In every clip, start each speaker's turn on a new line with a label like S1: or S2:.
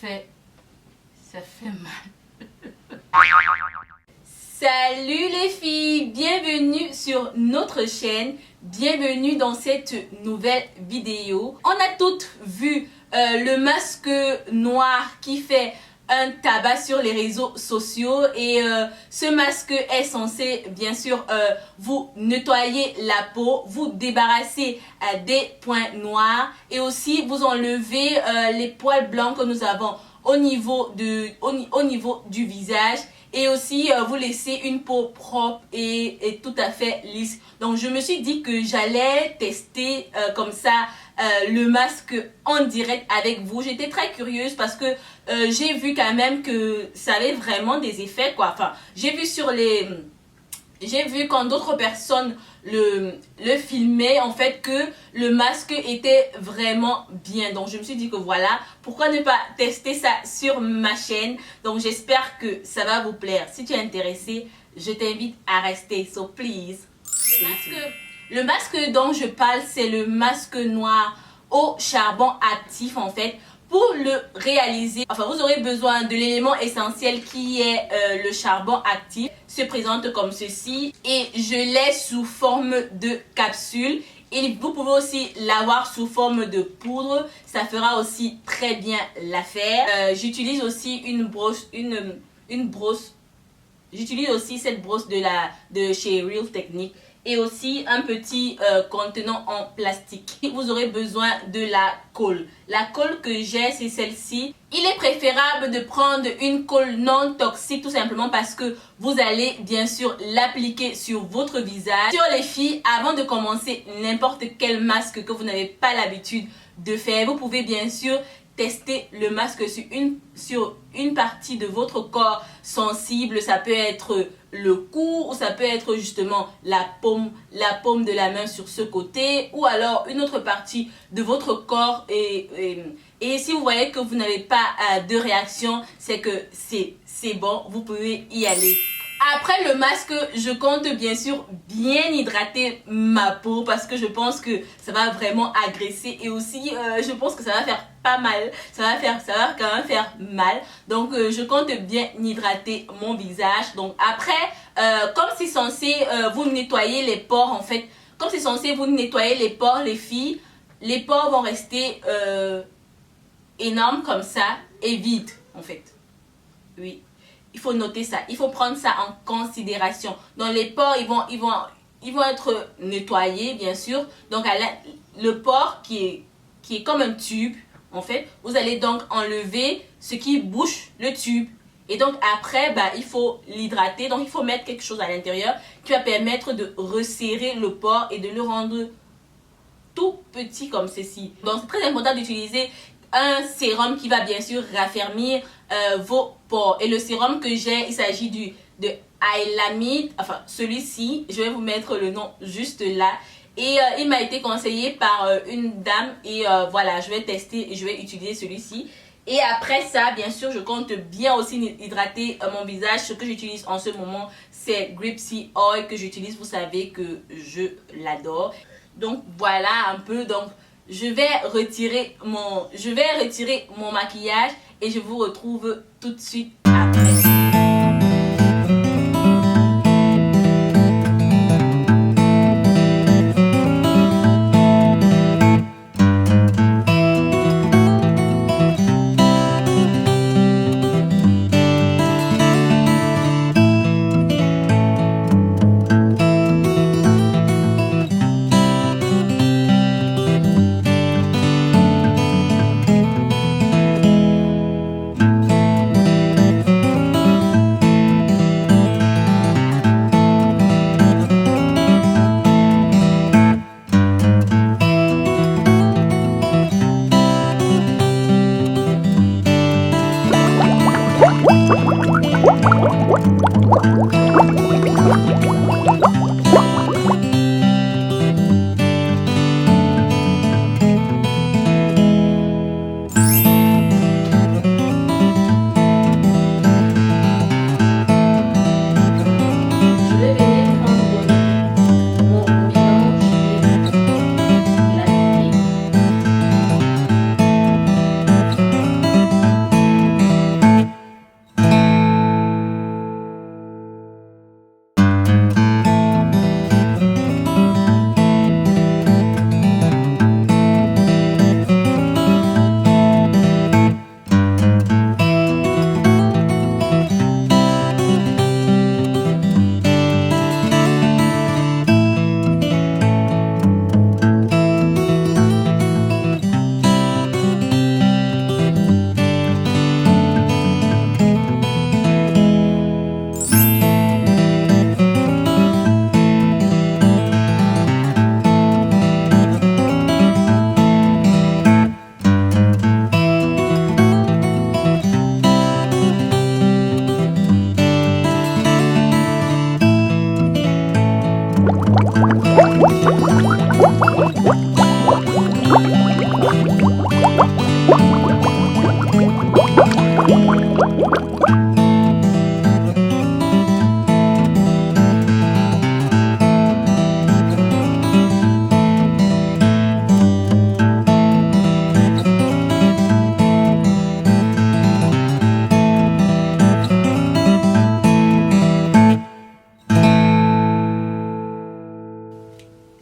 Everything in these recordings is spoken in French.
S1: fait... ça fait mal. Salut les filles, bienvenue sur notre chaîne, bienvenue dans cette nouvelle vidéo. On a toutes vu le masque noir qui fait un tabac sur les réseaux sociaux et ce masque est censé bien sûr vous nettoyer la peau, vous débarrasser des points noirs et aussi vous enlever les poils blancs que nous avons au niveau du visage et aussi vous laisser une peau propre et tout à fait lisse. Donc je me suis dit que j'allais tester comme ça le masque en direct avec vous. J'étais très curieuse parce que j'ai vu quand même que ça avait vraiment des effets quoi. Enfin, j'ai vu quand d'autres personnes le filmaient en fait que le masque était vraiment bien. Donc je me suis dit que voilà, pourquoi ne pas tester ça sur ma chaîne. Donc j'espère que ça va vous plaire. Si tu es intéressé, je t'invite à rester. So please. Le masque dont je parle, c'est le masque noir au charbon actif en fait. Pour le réaliser, enfin vous aurez besoin de l'élément essentiel qui est le charbon actif. Se présente comme ceci et je l'ai sous forme de capsule. Et vous pouvez aussi l'avoir sous forme de poudre. Ça fera aussi très bien l'affaire. J'utilise aussi une brosse. J'utilise aussi cette brosse de chez Real Technique. Et aussi un petit contenant en plastique. Vous aurez besoin de la colle. La colle que j'ai, c'est celle-ci. Il est préférable de prendre une colle non toxique tout simplement parce que vous allez bien sûr l'appliquer sur votre visage. Sur les filles, avant de commencer n'importe quel masque que vous n'avez pas l'habitude de faire, vous pouvez bien sûr tester le masque sur une partie de votre corps sensible. Ça peut être le cou ou ça peut être justement la paume de la main sur ce côté ou alors une autre partie de votre corps et si vous voyez que vous n'avez pas de réaction, c'est que c'est bon, vous pouvez y aller. Après le masque, je compte bien sûr bien hydrater ma peau parce que je pense que ça va vraiment agresser et aussi je pense que ça va faire pas mal. Ça va quand même faire mal. Donc je compte bien hydrater mon visage. Donc après, comme c'est censé vous nettoyer les pores en fait, comme c'est censé vous nettoyer les pores les filles, les pores vont rester énormes comme ça et vides en fait. Oui. Il faut noter ça, il faut prendre ça en considération. Donc les pores, ils vont être nettoyés bien sûr. Donc le pore qui est comme un tube en fait, vous allez donc enlever ce qui bouche le tube. Et donc après, il faut l'hydrater. Donc il faut mettre quelque chose à l'intérieur qui va permettre de resserrer le pore et de le rendre tout petit comme ceci. Donc c'est très important d'utiliser un sérum qui va bien sûr raffermir vos pores. Et le sérum que j'ai, il s'agit de Hylamide, enfin celui-ci, je vais vous mettre le nom juste là. Et il m'a été conseillé par une dame et voilà, je vais tester et je vais utiliser celui-ci. Et après ça, bien sûr, je compte bien aussi hydrater mon visage. Ce que j'utilise en ce moment, c'est Gripsy Oil que j'utilise. Vous savez que je l'adore. Donc voilà un peu, donc je vais retirer mon maquillage et je vous retrouve tout de suite après.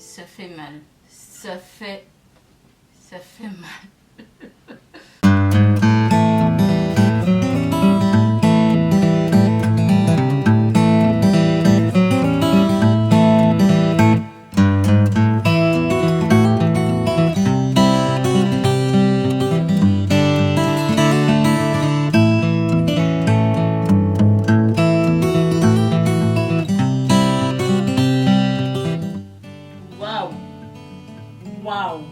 S1: Ça fait mal. Ça fait mal. Waouh. Waouh.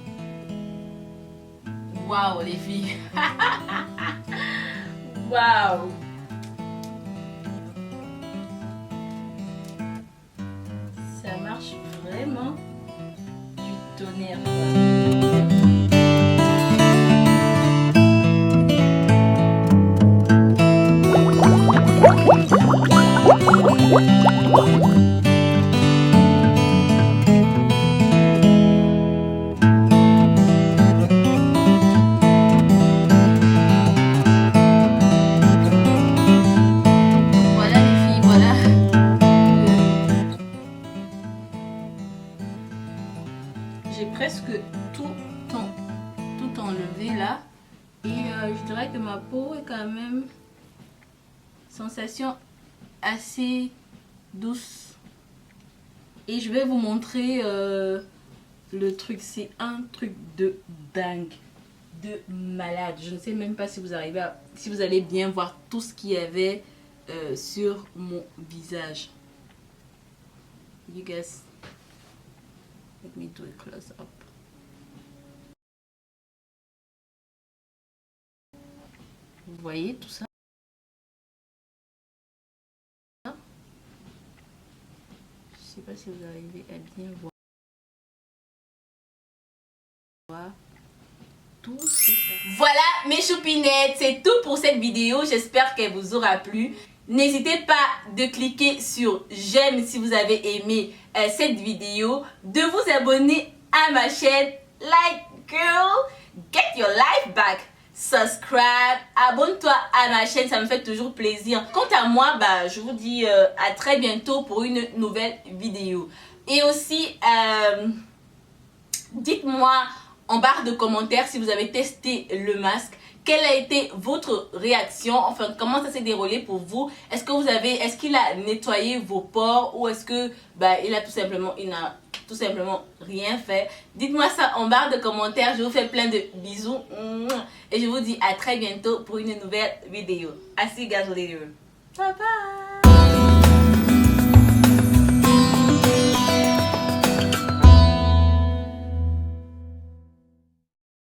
S1: Waouh les filles. Waouh. Ça marche vraiment du tonnerre, quoi. Voilà les filles, voilà. J'ai presque tout enlevé là. Et je dirais que ma peau est quand même sensation assez douce. Et je vais vous montrer le truc. C'est un truc de dingue, de malade. Je ne sais même pas si vous arrivez si vous allez bien voir tout ce qu'il y avait sur mon visage. You guys, let me do a close up. Vous voyez tout ça? Je sais pas si vous arrivez à bien voir tout ça. Voilà mes choupinettes, c'est tout pour cette vidéo. J'espère qu'elle vous aura plu. N'hésitez pas de cliquer sur j'aime si vous avez aimé cette vidéo, de vous abonner à ma chaîne Like Girl, get your life back. Subscribe, abonne-toi à ma chaîne, ça me fait toujours plaisir. Quant à moi, je vous dis à très bientôt pour une nouvelle vidéo. Et aussi, dites-moi en barre de commentaires si vous avez testé le masque. Quelle a été votre réaction? Enfin, comment ça s'est déroulé pour vous? Est-ce qu'il a nettoyé vos pores ou est-ce que il n'a tout simplement rien fait? Dites-moi ça en barre de commentaires. Je vous fais plein de bisous et je vous dis à très bientôt pour une nouvelle vidéo. I see you guys later. Bye bye.